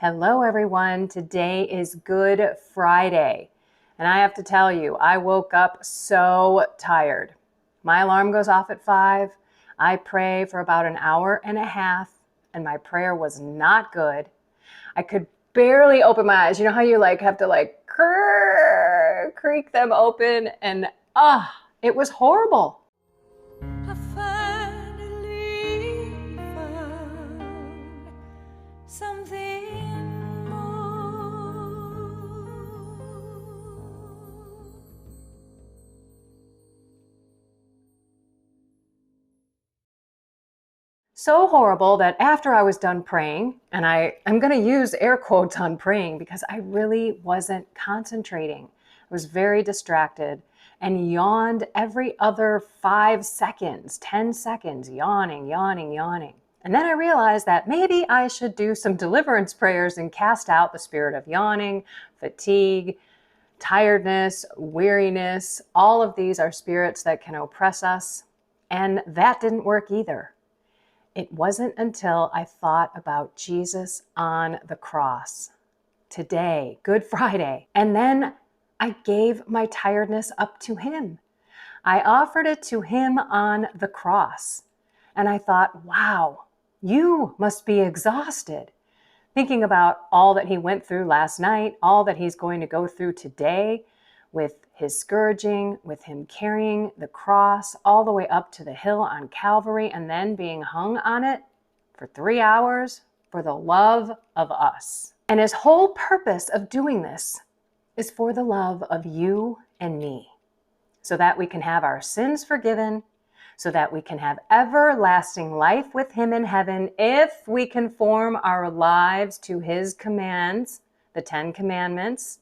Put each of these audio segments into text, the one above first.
Hello, everyone. Today is Good Friday. And I have to tell you, I woke up so tired. My alarm goes off at 5. I pray for about an hour and a half, and my prayer was not good. I could barely open my eyes. You know how you have to creak them open? And it was horrible. I finally found something more. So horrible that after I was done praying, and I'm going to use air quotes on praying because I really wasn't concentrating. I was very distracted and yawned every other 5 seconds, 10 seconds, yawning. And then I realized that maybe I should do some deliverance prayers and cast out the spirit of yawning, fatigue, tiredness, weariness. All of these are spirits that can oppress us. And that didn't work either. It wasn't until I thought about Jesus on the cross. Today, Good Friday. And then I gave my tiredness up to him. I offered it to him on the cross. And I thought, wow, you must be exhausted. Thinking about all that he went through last night, all that he's going to go through today with his scourging, with him carrying the cross all the way up to the hill on Calvary and then being hung on it for 3 hours for the love of us. And his whole purpose of doing this is for the love of you and me, so that we can have our sins forgiven, so that we can have everlasting life with him in heaven if we conform our lives to his commands, the 10 commandments.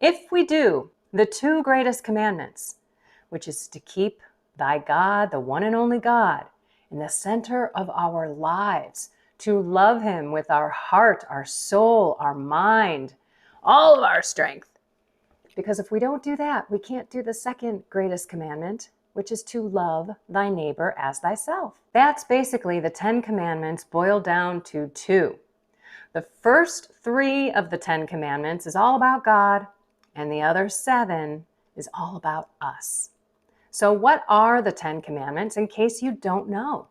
If we do the 2 greatest commandments, which is to keep thy God, the one and only God, in the center of our lives, to love him with our heart, our soul, our mind, all of our strength. Because if we don't do that, we can't do the 2nd greatest commandment, which is to love thy neighbor as thyself. That's basically the 10 commandments boiled down to 2. The first 3 of the 10 commandments is all about God, and the other 7 is all about us. So what are the 10 commandments in case you don't know?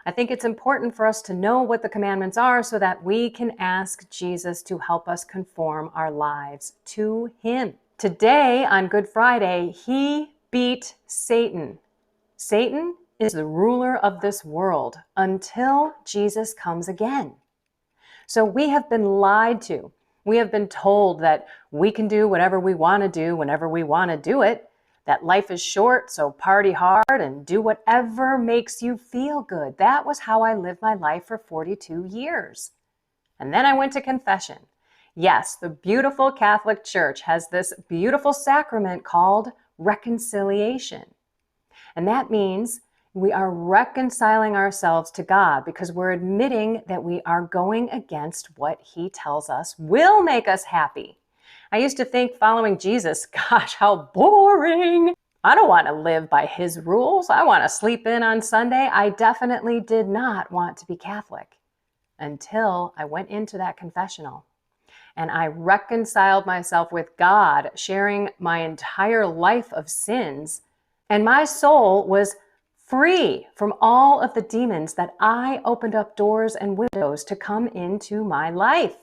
I think it's important for us to know what the commandments are so that we can ask Jesus to help us conform our lives to him. Today, on Good Friday, he beat Satan. Satan is the ruler of this world until Jesus comes again. So we have been lied to. We have been told that we can do whatever we want to do whenever we want to do it, that life is short, so party hard and do whatever makes you feel good. That was how I lived my life for 42 years. And then I went to confession. Yes, the beautiful Catholic Church has this beautiful sacrament called reconciliation. And that means we are reconciling ourselves to God because we're admitting that we are going against what he tells us will make us happy. I used to think following Jesus, gosh, how boring. I don't want to live by his rules. I want to sleep in on Sunday. I definitely did not want to be Catholic until I went into that confessional. And I reconciled myself with God, sharing my entire life of sins. And my soul was free from all of the demons that I opened up doors and windows to come into my life.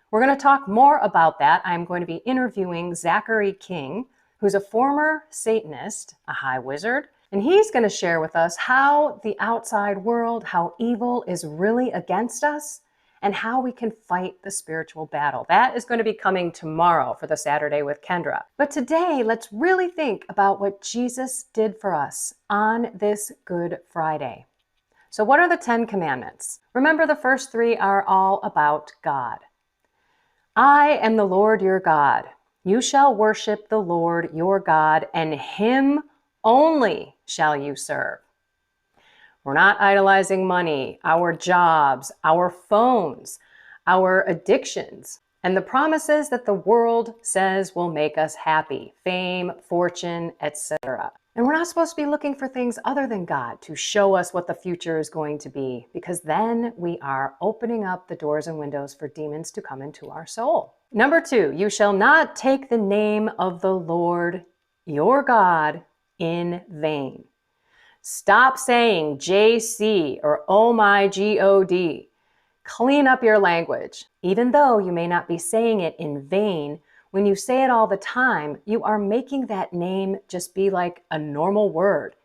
We're going to talk more about that. I'm going to be interviewing Zachary King, who's a former Satanist, a high wizard, and he's going to share with us how the outside world, how evil is really against us, and how we can fight the spiritual battle. That is going to be coming tomorrow for the Saturday with Kendra. But today, let's really think about what Jesus did for us on this Good Friday. So what are the 10 commandments? Remember, the first 3 are all about God. I am the Lord your God. You shall worship the Lord your God, and him only shall you serve. We're not idolizing money, our jobs, our phones, our addictions, and the promises that the world says will make us happy, fame, fortune, etc. And we're not supposed to be looking for things other than God to show us what the future is going to be, because then we are opening up the doors and windows for demons to come into our soul. Number 2, you shall not take the name of the Lord your God in vain. Stop saying JC or oh my God. Clean up your language. Even though you may not be saying it in vain, when you say it all the time, you are making that name just be like a normal word.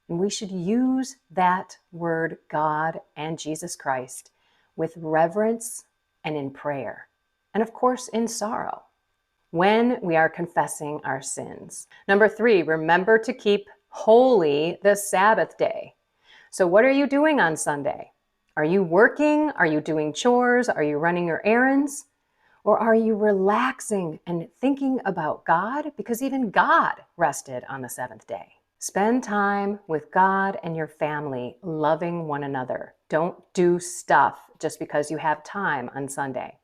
And we should use that word, God and Jesus Christ, with reverence and in prayer. And of course, in sorrow, when we are confessing our sins. Number 3, remember to keep holy the Sabbath day. So what are you doing on Sunday? Are you working? Are you doing chores? Are you running your errands? Or are you relaxing and thinking about God? Because even God rested on the 7th day. Spend time with God and your family, loving one another. Don't do stuff just because you have time on Sunday.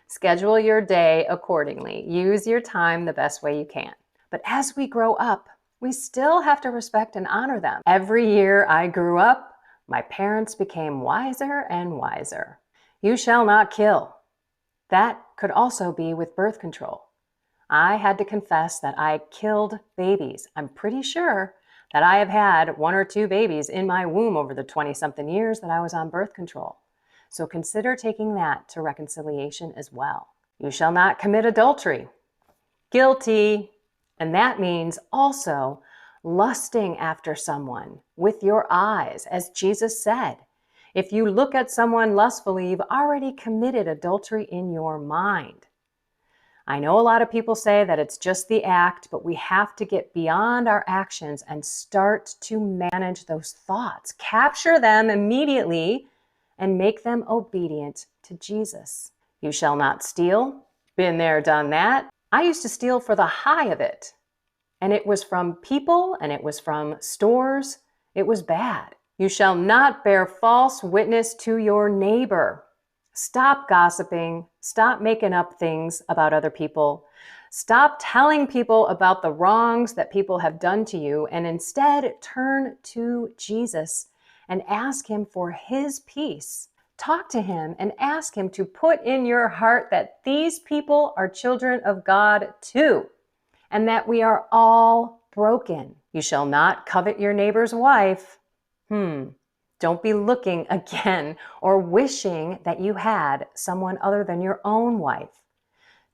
Schedule your day accordingly. Use your time the best way you can. But as we grow up, we still have to respect and honor them. Every year I grew up, my parents became wiser and wiser. You shall not kill. That could also be with birth control. I had to confess that I killed babies. I'm pretty sure that I have had 1 or 2 babies in my womb over the 20-something years that I was on birth control. So consider taking that to reconciliation as well. You shall not commit adultery. Guilty. And that means also lusting after someone with your eyes, as Jesus said. If you look at someone lustfully, you've already committed adultery in your mind. I know a lot of people say that it's just the act, but we have to get beyond our actions and start to manage those thoughts. Capture them immediately and make them obedient to Jesus. You shall not steal. Been there, done that. I used to steal for the high of it. And it was from people and it was from stores. It was bad. You shall not bear false witness to your neighbor. Stop gossiping. Stop making up things about other people. Stop telling people about the wrongs that people have done to you, and instead turn to Jesus and ask him for his peace. Talk to him and ask him to put in your heart that these people are children of God too, and that we are all broken. You shall not covet your neighbor's wife. Don't be looking again or wishing that you had someone other than your own wife.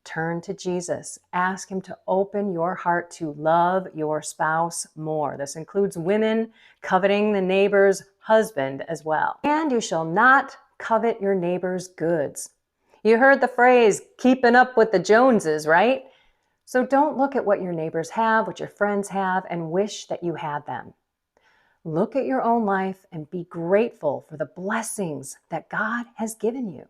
Turn to Jesus. Ask him to open your heart to love your spouse more. This includes women coveting the neighbor's husband as well. And you shall not covet your neighbor's goods. You heard the phrase, keeping up with the Joneses, right? So don't look at what your neighbors have, what your friends have, and wish that you had them. Look at your own life and be grateful for the blessings that God has given you,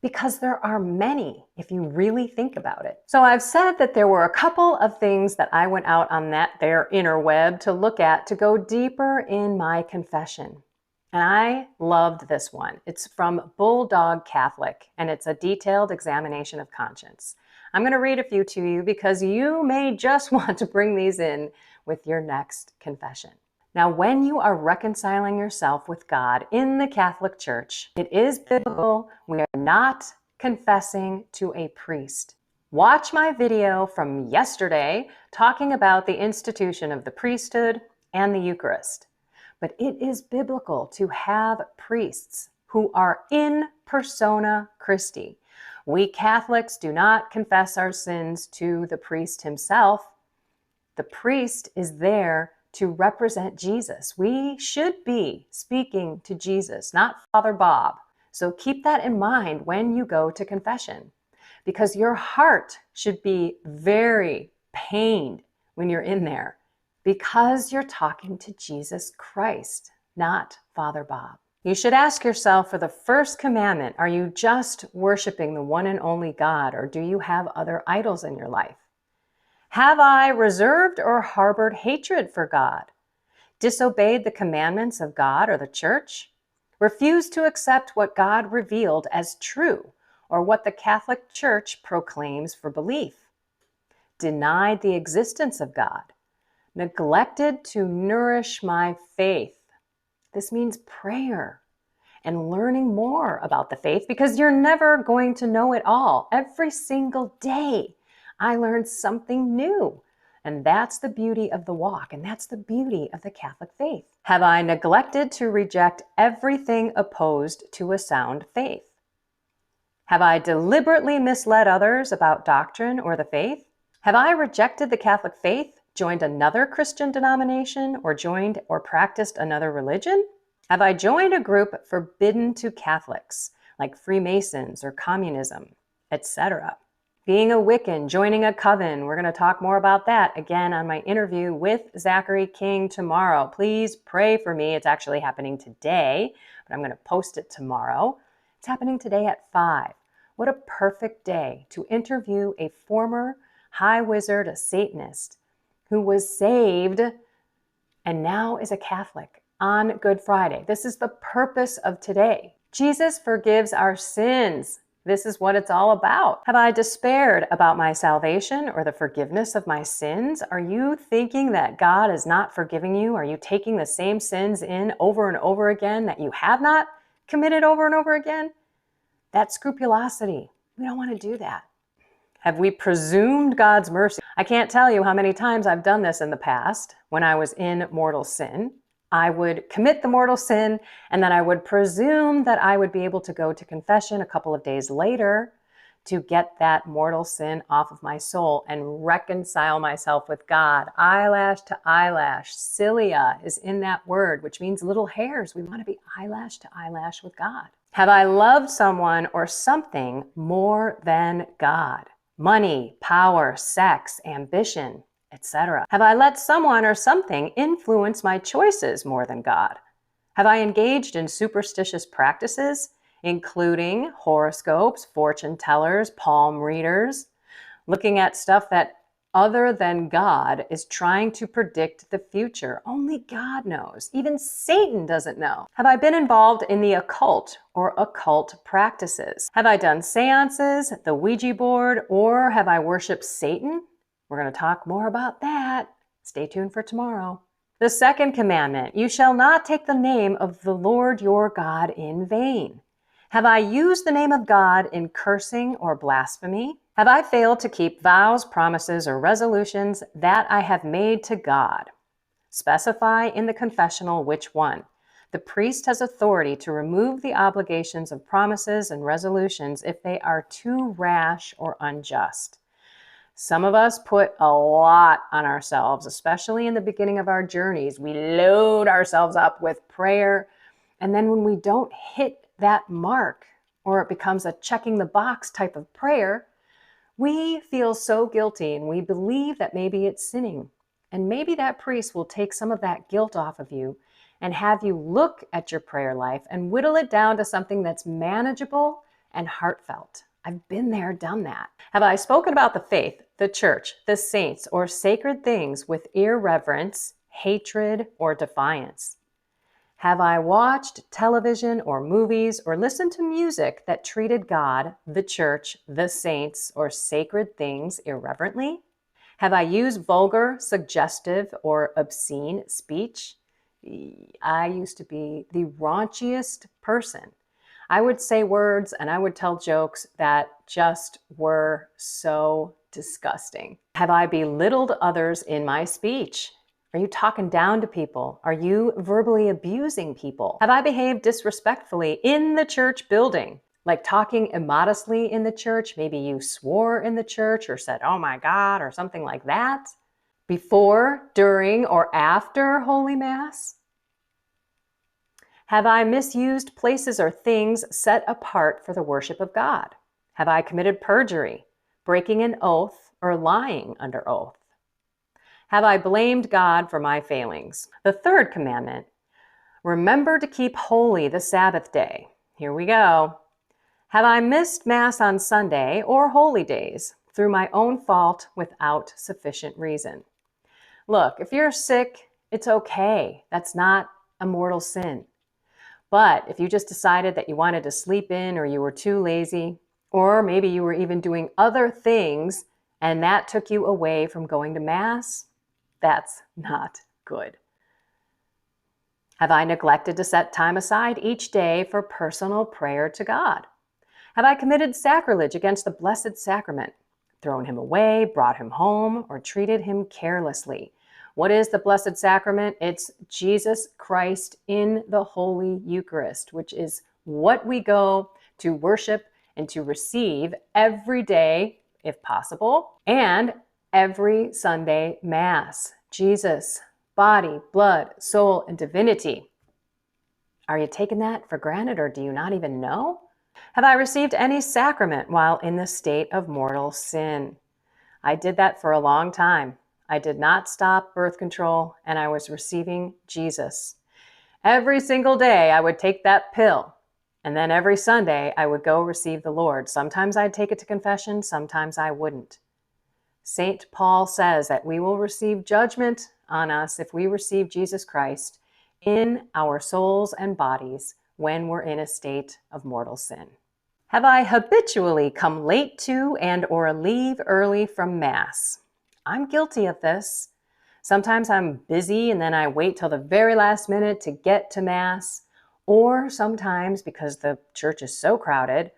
because there are many if you really think about it. So I've said that there were a couple of things that I went out on that there interweb to look at to go deeper in my confession. And I loved this one. It's from Bulldog Catholic, and it's a detailed examination of conscience. I'm going to read a few to you because you may just want to bring these in with your next confession. Now, when you are reconciling yourself with God in the Catholic Church, it is biblical. We are not confessing to a priest. Watch my video from yesterday talking about the institution of the priesthood and the Eucharist. But it is biblical to have priests who are in persona Christi. We Catholics do not confess our sins to the priest himself. The priest is there to represent Jesus. We should be speaking to Jesus, not Father Bob. So keep that in mind when you go to confession, because your heart should be very pained when you're in there, because you're talking to Jesus Christ, not Father Bob. You should ask yourself for the first commandment, are you just worshiping the one and only God, or do you have other idols in your life? Have I reserved or harbored hatred for God? Disobeyed the commandments of God or the church? Refused to accept what God revealed as true or what the Catholic Church proclaims for belief? Denied the existence of God? neglected to nourish my faith? This means prayer and learning more about the faith, because you're never going to know it all. Every single day, I learned something new. And that's the beauty of the walk, and that's the beauty of the Catholic faith. Have I neglected to reject everything opposed to a sound faith? Have I deliberately misled others about doctrine or the faith? Have I rejected the Catholic faith, joined another Christian denomination, or joined or practiced another religion? Have I joined a group forbidden to Catholics, like Freemasons or communism, etc.? Being a Wiccan, joining a coven, we're going to talk more about that again on my interview with Zachary King tomorrow. Please pray for me. It's actually happening today, but I'm going to post it tomorrow. It's happening today at 5. What a perfect day to interview a former high wizard, a Satanist, who was saved and now is a Catholic on Good Friday. This is the purpose of today. Jesus forgives our sins. This is what it's all about. Have I despaired about my salvation or the forgiveness of my sins? Are you thinking that God is not forgiving you? Are you taking the same sins in over and over again that you have not committed over and over again? That's scrupulosity. We don't want to do that. Have we presumed God's mercy? I can't tell you how many times I've done this in the past when I was in mortal sin. I would commit the mortal sin, and then I would presume that I would be able to go to confession a couple of days later to get that mortal sin off of my soul and reconcile myself with God. Eyelash to eyelash. Cilia is in that word, which means little hairs. We want to be eyelash to eyelash with God. Have I loved someone or something more than God? Money, power, sex, ambition, etc. Have I let someone or something influence my choices more than God? Have I engaged in superstitious practices, including horoscopes, fortune tellers, palm readers, looking at stuff that other than God is trying to predict the future? Only God knows. Even Satan doesn't know. Have I been involved in the occult or occult practices? Have I done seances, the Ouija board, or have I worshiped Satan? We're going to talk more about that. Stay tuned for tomorrow. The second commandment, you shall not take the name of the Lord your God in vain. Have I used the name of God in cursing or blasphemy? Have I failed to keep vows, promises, or resolutions that I have made to God? Specify in the confessional which one. The priest has authority to remove the obligations of promises and resolutions if they are too rash or unjust. Some of us put a lot on ourselves, especially in the beginning of our journeys. We load ourselves up with prayer, and then when we don't hit that mark, or it becomes a checking the box type of prayer, we feel so guilty and we believe that maybe it's sinning. And maybe that priest will take some of that guilt off of you and have you look at your prayer life and whittle it down to something that's manageable and heartfelt. I've been there, done that. Have I spoken about the faith, the church, the saints, or sacred things with irreverence, hatred, or defiance? Have I watched television or movies or listened to music that treated God, the church, the saints, or sacred things irreverently? Have I used vulgar, suggestive, or obscene speech? I used to be the raunchiest person. I would say words and I would tell jokes that just were so disgusting. Have I belittled others in my speech? Are you talking down to people? Are you verbally abusing people? Have I behaved disrespectfully in the church building? Like talking immodestly in the church? Maybe you swore in the church or said, "Oh my God," or something like that. Before, during, or after Holy Mass? Have I misused places or things set apart for the worship of God? Have I committed perjury, breaking an oath, or lying under oath? Have I blamed God for my failings? The third commandment, remember to keep holy the Sabbath day. Here we go. Have I missed Mass on Sunday or holy days through my own fault without sufficient reason? Look, if you're sick, it's okay. That's not a mortal sin. But if you just decided that you wanted to sleep in, or you were too lazy, or maybe you were even doing other things and that took you away from going to Mass, That's not good. Have I neglected to set time aside each day for personal prayer to God? Have I committed sacrilege against the Blessed Sacrament, thrown him away, brought him home, or treated him carelessly? What is the Blessed Sacrament? It's Jesus Christ in the Holy Eucharist, which is what we go to worship and to receive every day, if possible, and every Sunday Mass. Jesus, body, blood, soul, and divinity. Are you taking that for granted, or do you not even know? Have I received any sacrament while in the state of mortal sin? I did that for a long time. I did not stop birth control, and I was receiving Jesus. Every single day I would take that pill, and then every Sunday I would go receive the Lord. Sometimes I'd take it to confession, sometimes I wouldn't. St. Paul says that we will receive judgment on us if we receive Jesus Christ in our souls and bodies when we're in a state of mortal sin. Have I habitually come late to and or leave early from Mass? I'm guilty of this. Sometimes I'm busy and then I wait till the very last minute to get to Mass. Or sometimes, because the church is so crowded,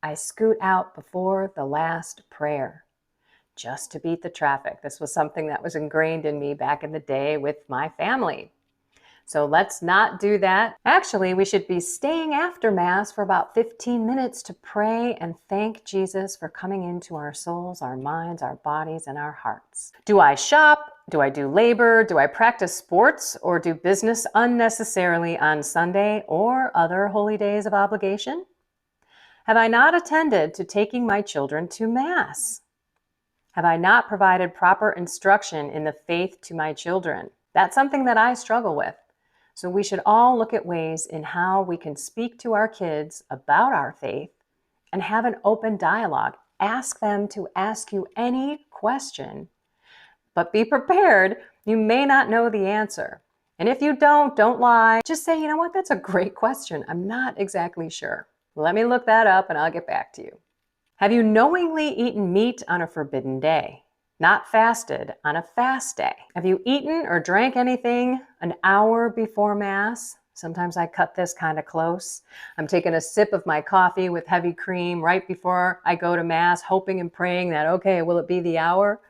I scoot out before the last prayer just to beat the traffic. This was something that was ingrained in me back in the day with my family. So let's not do that. Actually, we should be staying after Mass for about 15 minutes to pray and thank Jesus for coming into our souls, our minds, our bodies, and our hearts. Do I shop? Do I do labor? Do I practice sports or do business unnecessarily on Sunday or other holy days of obligation? Have I not attended to taking my children to Mass? Have I not provided proper instruction in the faith to my children? That's something that I struggle with. So we should all look at ways in how we can speak to our kids about our faith and have an open dialogue. Ask them to ask you any question, but be prepared. You may not know the answer. And if you don't lie. Just say, you know what, that's a great question. I'm not exactly sure. Let me look that up and I'll get back to you. Have you knowingly eaten meat on a forbidden day? Not fasted on a fast day? Have you eaten or drank anything an hour before Mass? Sometimes I cut this kind of close. I'm taking a sip of my coffee with heavy cream right before I go to Mass, hoping and praying that, okay, will it be the hour?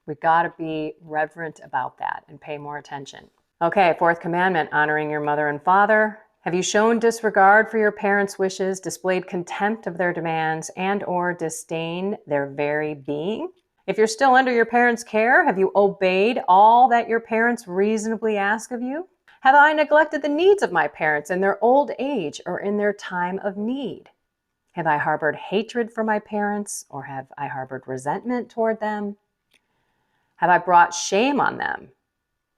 We've got to be reverent about that and pay more attention. Okay, fourth commandment, honoring your mother and father. Have you shown disregard for your parents' wishes, displayed contempt of their demands, and or disdain their very being? If you're still under your parents' care, have you obeyed all that your parents reasonably ask of you? Have I neglected the needs of my parents in their old age or in their time of need? Have I harbored hatred for my parents, or have I harbored resentment toward them? Have I brought shame on them?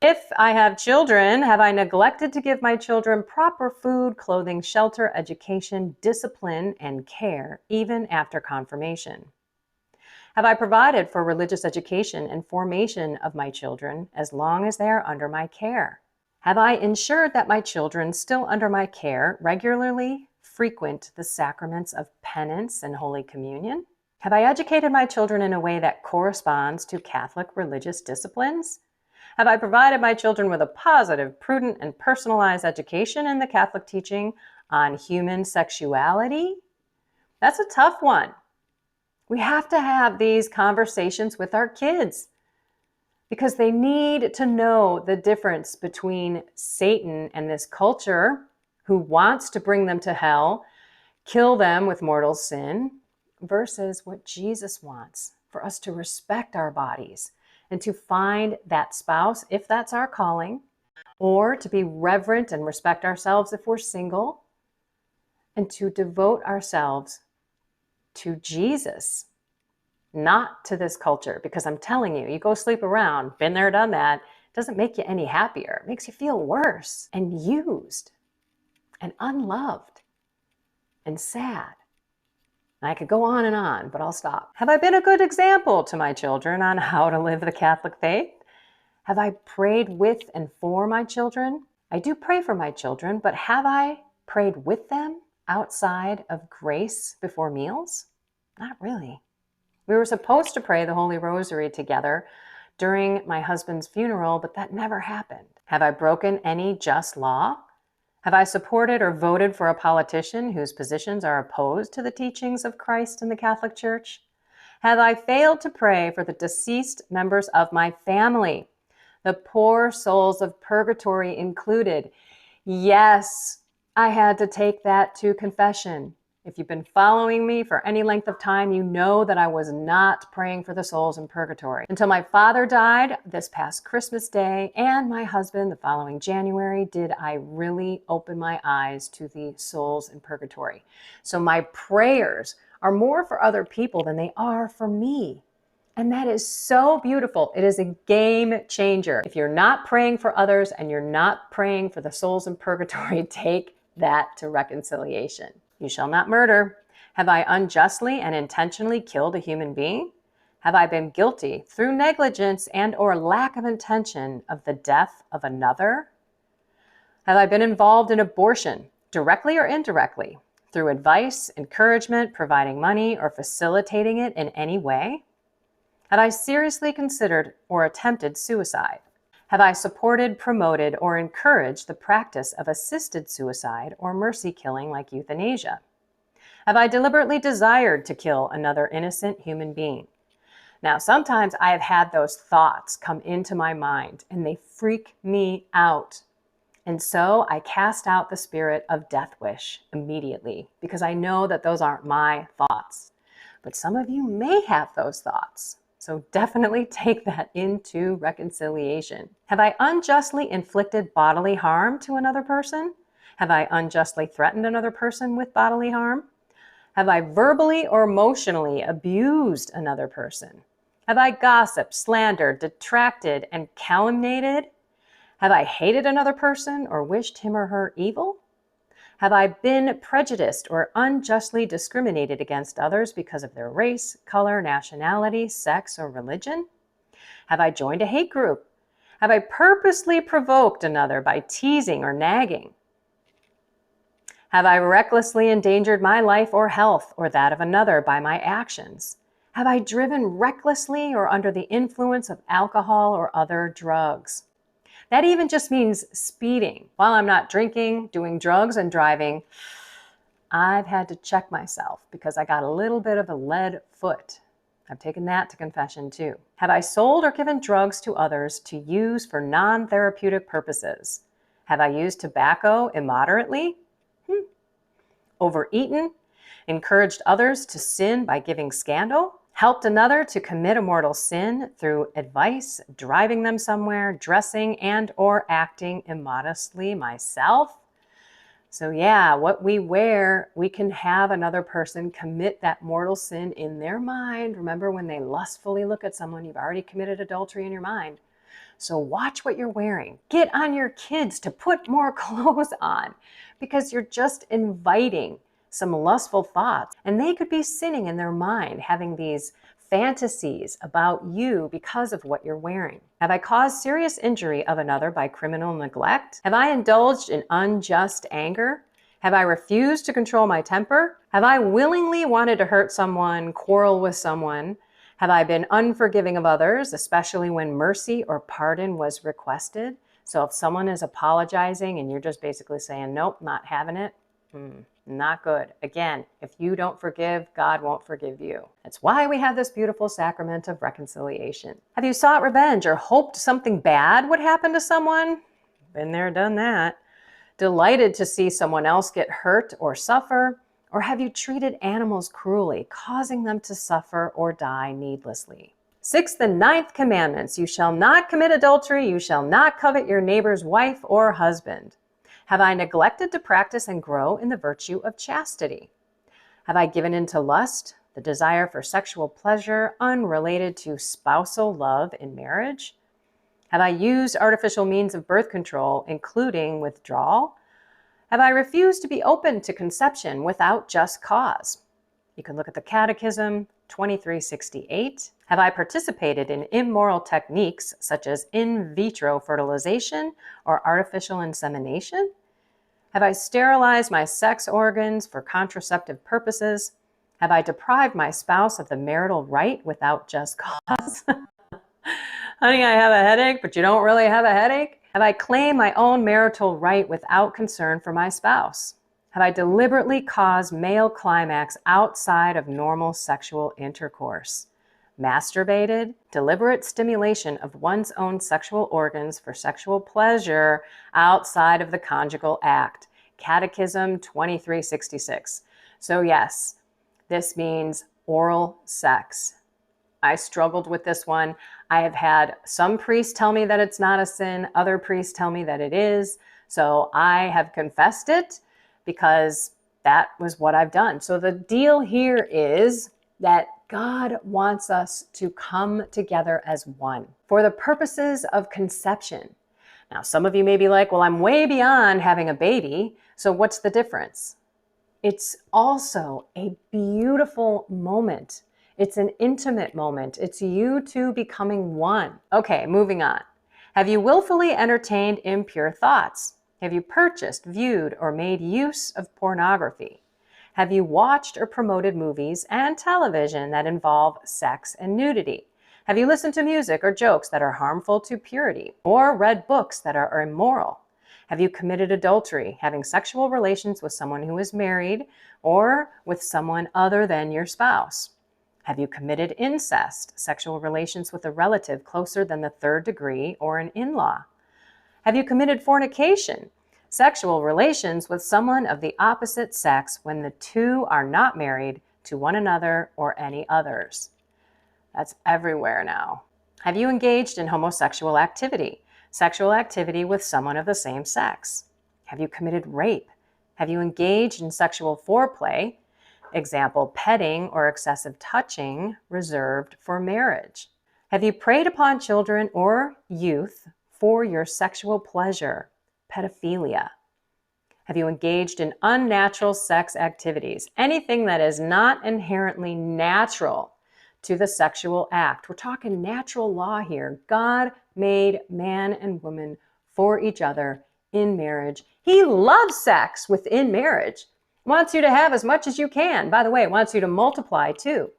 If I have children, have I neglected to give my children proper food, clothing, shelter, education, discipline, and care, even after confirmation? Have I provided for religious education and formation of my children as long as they are under my care? Have I ensured that my children still under my care regularly frequent the sacraments of penance and Holy Communion? Have I educated my children in a way that corresponds to Catholic religious disciplines? Have I provided my children with a positive, prudent, and personalized education in the Catholic teaching on human sexuality? That's a tough one. We have to have these conversations with our kids because they need to know the difference between Satan and this culture who wants to bring them to hell, kill them with mortal sin, versus what Jesus wants, for us to respect our bodies and to find that spouse, if that's our calling, or to be reverent and respect ourselves if we're single, and to devote ourselves to Jesus, not to this culture. Because I'm telling you, you go sleep around, been there, done that, it doesn't make you any happier. It makes you feel worse and used and unloved and sad. And I could go on, but I'll stop. Have I been a good example to my children on how to live the Catholic faith? Have I prayed with and for my children? I do pray for my children, but have I prayed with them outside of grace before meals? Not really. We were supposed to pray the Holy Rosary together during my husband's funeral, but that never happened? Have I broken any just law? Have I supported or voted for a politician whose positions are opposed to the teachings of Christ and the Catholic Church? Have I failed to pray for the deceased members of my family, the poor souls of purgatory included? Yes, I had to take that to confession. If you've been following me for any length of time, you know that I was not praying for the souls in purgatory. Until my father died this past Christmas Day and my husband the following January, did I really open my eyes to the souls in purgatory. So my prayers are more for other people than they are for me. And that is so beautiful. It is a game changer. If you're not praying for others and you're not praying for the souls in purgatory, take that to reconciliation. You shall not murder. Have I unjustly and intentionally killed a human being? Have I been guilty through negligence and or lack of intention of the death of another? Have I been involved in abortion, directly or indirectly, through advice, encouragement, providing money, or facilitating it in any way? Have I seriously considered or attempted suicide? Have I supported, promoted, or encouraged the practice of assisted suicide or mercy killing like euthanasia? Have I deliberately desired to kill another innocent human being? Now, sometimes I have had those thoughts come into my mind and they freak me out. And so I cast out the spirit of death wish immediately because I know that those aren't my thoughts. But some of you may have those thoughts. So definitely take that into reconciliation. Have I unjustly inflicted bodily harm to another person? Have I unjustly threatened another person with bodily harm? Have I verbally or emotionally abused another person? Have I gossiped, slandered, detracted, and calumniated? Have I hated another person or wished him or her evil? Have I been prejudiced or unjustly discriminated against others because of their race, color, nationality, sex, or religion? Have I joined a hate group? Have I purposely provoked another by teasing or nagging? Have I recklessly endangered my life or health or that of another by my actions? Have I driven recklessly or under the influence of alcohol or other drugs? That even just means speeding. While I'm not drinking, doing drugs, and driving, I've had to check myself because I got a little bit of a lead foot. I've taken that to confession too. Have I sold or given drugs to others to use for non-therapeutic purposes? Have I used tobacco immoderately? Overeaten? Encouraged others to sin by giving scandal? Helped another to commit a mortal sin through advice, driving them somewhere, dressing and or acting immodestly myself? So yeah, what we wear, we can have another person commit that mortal sin in their mind. Remember, when they lustfully look at someone, you've already committed adultery in your mind. So watch what you're wearing. Get on your kids to put more clothes on because you're just inviting some lustful thoughts, and they could be sinning in their mind, having these fantasies about you because of what you're wearing. Have I caused serious injury of another by criminal neglect? Have I indulged in unjust anger? Have I refused to control my temper? Have I willingly wanted to hurt someone, quarrel with someone? Have I been unforgiving of others, especially when mercy or pardon was requested? So if someone is apologizing and you're just basically saying, nope, not having it, not good. Again, if you don't forgive, God won't forgive you. That's why we have this beautiful sacrament of reconciliation. Have you sought revenge or hoped something bad would happen to someone? Been there, done that. Delighted to see someone else get hurt or suffer? Or have you treated animals cruelly, causing them to suffer or die needlessly? 6th and 9th commandments: you shall not commit adultery, you shall not covet your neighbor's wife or husband. Have I neglected to practice and grow in the virtue of chastity? Have I given in to lust, the desire for sexual pleasure unrelated to spousal love in marriage? Have I used artificial means of birth control, including withdrawal? Have I refused to be open to conception without just cause? You can look at the Catechism 2368. Have I participated in immoral techniques such as in vitro fertilization or artificial insemination? Have I sterilized my sex organs for contraceptive purposes? Have I deprived my spouse of the marital right without just cause? Honey, I have a headache, but you don't really have a headache? Have I claimed my own marital right without concern for my spouse? Have I deliberately caused male climax outside of normal sexual intercourse? Masturbated, deliberate stimulation of one's own sexual organs for sexual pleasure outside of the conjugal act. Catechism 2366. So yes, this means oral sex. I struggled with this one. I have had some priests tell me that it's not a sin. Other priests tell me that it is. So I have confessed it because that was what I've done. So the deal here is that God wants us to come together as one for the purposes of conception. Now, some of you may be like, well, I'm way beyond having a baby. So what's the difference? It's also a beautiful moment. It's an intimate moment. It's you two becoming one. Okay, moving on. Have you willfully entertained impure thoughts? Have you purchased, viewed, or made use of pornography? Have you watched or promoted movies and television that involve sex and nudity? Have you listened to music or jokes that are harmful to purity, or read books that are immoral? Have you committed adultery, having sexual relations with someone who is married or with someone other than your spouse? Have you committed incest, sexual relations with a relative closer than the third degree or an in-law? Have you committed fornication, sexual relations with someone of the opposite sex when the two are not married to one another or any others? That's everywhere now. Have you engaged in homosexual activity, sexual activity with someone of the same sex? Have you committed rape? Have you engaged in sexual foreplay, example, petting or excessive touching reserved for marriage? Have you preyed upon children or youth for your sexual pleasure, pedophilia? Have you engaged in unnatural sex activities, anything that is not inherently natural to the sexual act? We're talking natural law here. God made man and woman for each other in marriage. He loves sex within marriage. Wants you to have as much as you can. By the way, wants you to multiply too.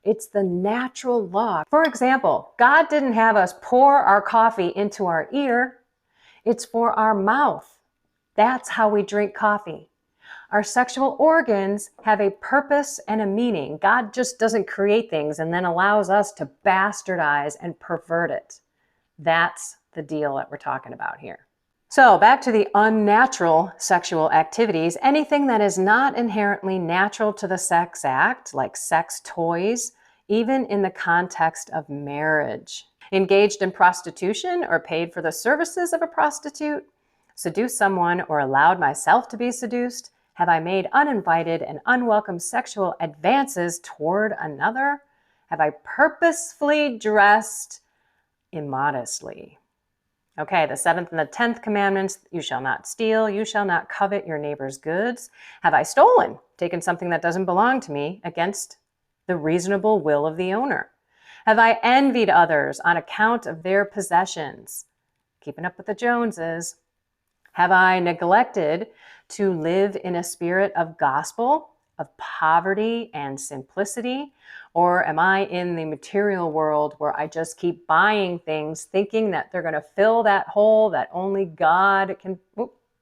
It's the natural law. For example, God didn't have us pour our coffee into our ear. It's for our mouth. That's how we drink coffee. Our sexual organs have a purpose and a meaning. God just doesn't create things and then allows us to bastardize and pervert it. That's the deal that we're talking about here. So back to the unnatural sexual activities, anything that is not inherently natural to the sex act, like sex toys, even in the context of marriage. Engaged in prostitution or paid for the services of a prostitute, seduced someone or allowed myself to be seduced. Have I made uninvited and unwelcome sexual advances toward another? Have I purposefully dressed immodestly? Okay, the 7th and the 10th commandments, you shall not steal, you shall not covet your neighbor's goods. Have I stolen, taken something that doesn't belong to me against the reasonable will of the owner? Have I envied others on account of their possessions? Keeping up with the Joneses. Have I neglected to live in a spirit of gospel, of poverty and simplicity? Or am I in the material world where I just keep buying things, thinking that they're going to fill that hole that only God can,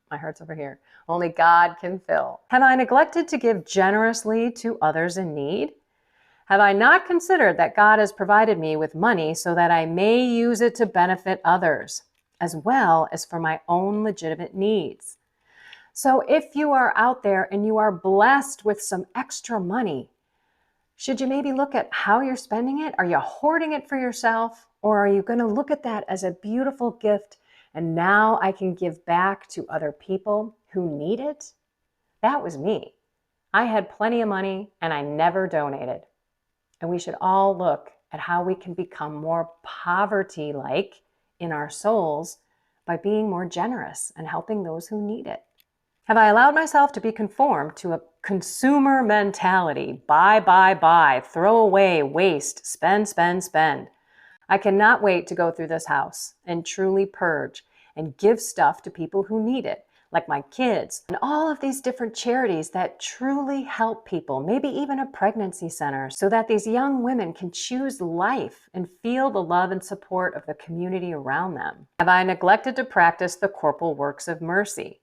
my heart's over here, only God can fill? Have I neglected to give generously to others in need? Have I not considered that God has provided me with money so that I may use it to benefit others, as well as for my own legitimate needs? So if you are out there and you are blessed with some extra money, should you maybe look at how you're spending it? Are you hoarding it for yourself? Or are you going to look at that as a beautiful gift and now I can give back to other people who need it? That was me. I had plenty of money and I never donated. And we should all look at how we can become more poverty-like in our souls by being more generous and helping those who need it. Have I allowed myself to be conformed to a consumer mentality? Buy, throw away, waste, spend. I cannot wait to go through this house and truly purge and give stuff to people who need it, like my kids, and all of these different charities that truly help people, maybe even a pregnancy center, so that these young women can choose life and feel the love and support of the community around them? Have I neglected to practice the corporal works of mercy?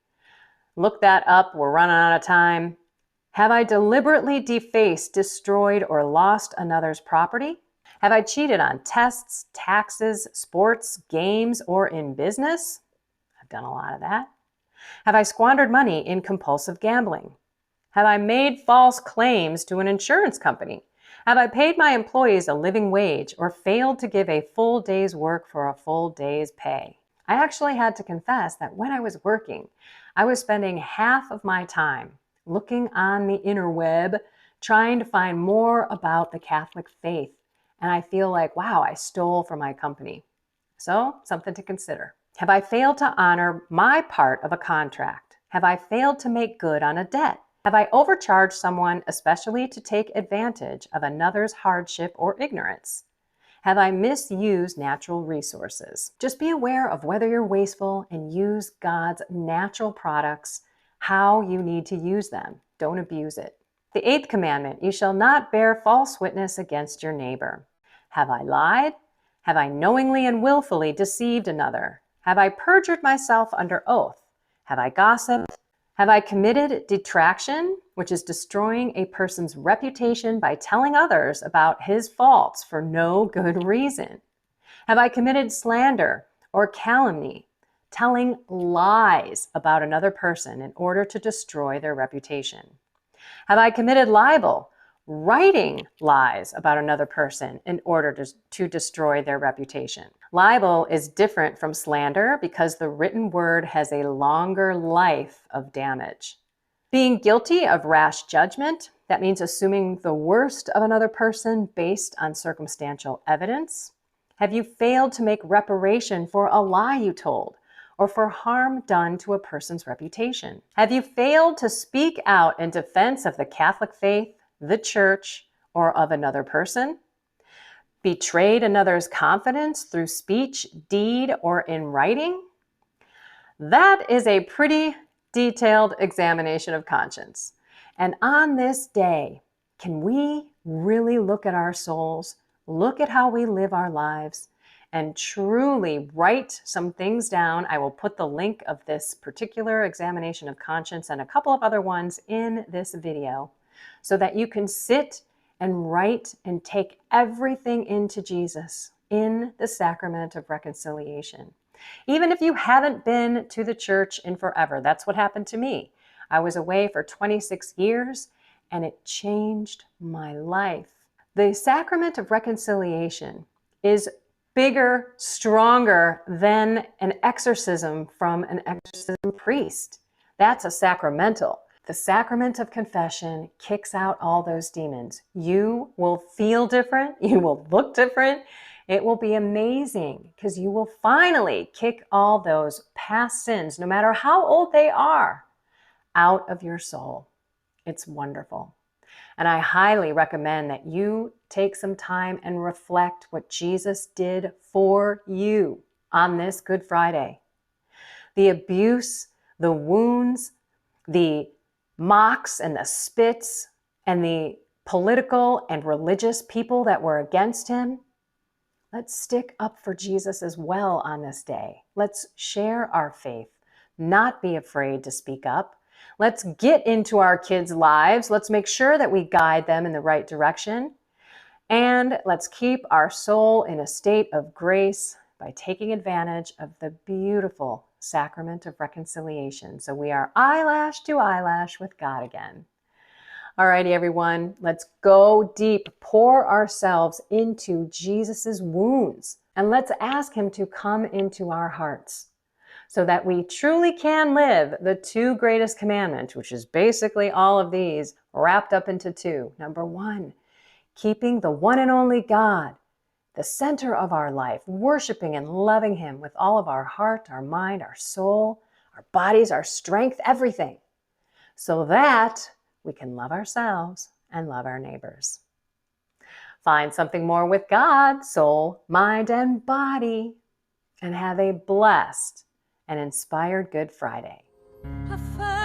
Look that up, we're running out of time. Have I deliberately defaced, destroyed, or lost another's property? Have I cheated on tests, taxes, sports, games, or in business? I've done a lot of that. Have I squandered money in compulsive gambling? Have I made false claims to an insurance company? Have I paid my employees a living wage or failed to give a full day's work for a full day's pay? I actually had to confess that when I was working, I was spending half of my time looking on the interweb, trying to find more about the Catholic faith. And I feel like, wow, I stole from my company. So, something to consider. Have I failed to honor my part of a contract? Have I failed to make good on a debt? Have I overcharged someone, especially to take advantage of another's hardship or ignorance? Have I misused natural resources? Just be aware of whether you're wasteful and use God's natural products, how you need to use them. Don't abuse it. The eighth commandment, you shall not bear false witness against your neighbor. Have I lied? Have I knowingly and willfully deceived another? Have I perjured myself under oath? Have I gossiped? Have I committed detraction, which is destroying a person's reputation by telling others about his faults for no good reason? Have I committed slander or calumny, telling lies about another person in order to destroy their reputation? Have I committed libel, writing lies about another person in order to destroy their reputation? Libel is different from slander because the written word has a longer life of damage. Being guilty of rash judgment, that means assuming the worst of another person based on circumstantial evidence. Have you failed to make reparation for a lie you told or for harm done to a person's reputation? Have you failed to speak out in defense of the Catholic faith, the church, or of another person? Betrayed another's confidence through speech, deed, or in writing? That is a pretty detailed examination of conscience. And on this day, can we really look at our souls, look at how we live our lives, and truly write some things down? I will put the link of this particular examination of conscience and a couple of other ones in this video so that you can sit and write and take everything into Jesus in the sacrament of reconciliation. Even if you haven't been to the church in forever, that's what happened to me. I was away for 26 years and it changed my life. The sacrament of reconciliation is bigger, stronger than an exorcism from an exorcism priest. That's a sacramental. The sacrament of confession kicks out all those demons. You will feel different. You will look different. It will be amazing because you will finally kick all those past sins, no matter how old they are, out of your soul. It's wonderful. And I highly recommend that you take some time and reflect what Jesus did for you on this Good Friday. The abuse, the wounds, the mocks and the spits and the political and religious people that were against him. Let's stick up for Jesus as well on this day. Let's share our faith, not be afraid to speak up. Let's get into our kids' lives. Let's make sure that we guide them in the right direction. And let's keep our soul in a state of grace by taking advantage of the beautiful sacrament of reconciliation. So we are eyelash to eyelash with God again. Alrighty, everyone, let's go deep, pour ourselves into Jesus's wounds, and let's ask him to come into our hearts so that we truly can live the two greatest commandments, which is basically all of these wrapped up into two. Number one, keeping the one and only God the center of our life, worshiping and loving him with all of our heart, our mind, our soul, our bodies, our strength, everything, so that we can love ourselves and love our neighbors. Find something more with God, soul, mind, and body, and have a blessed and inspired Good Friday. I found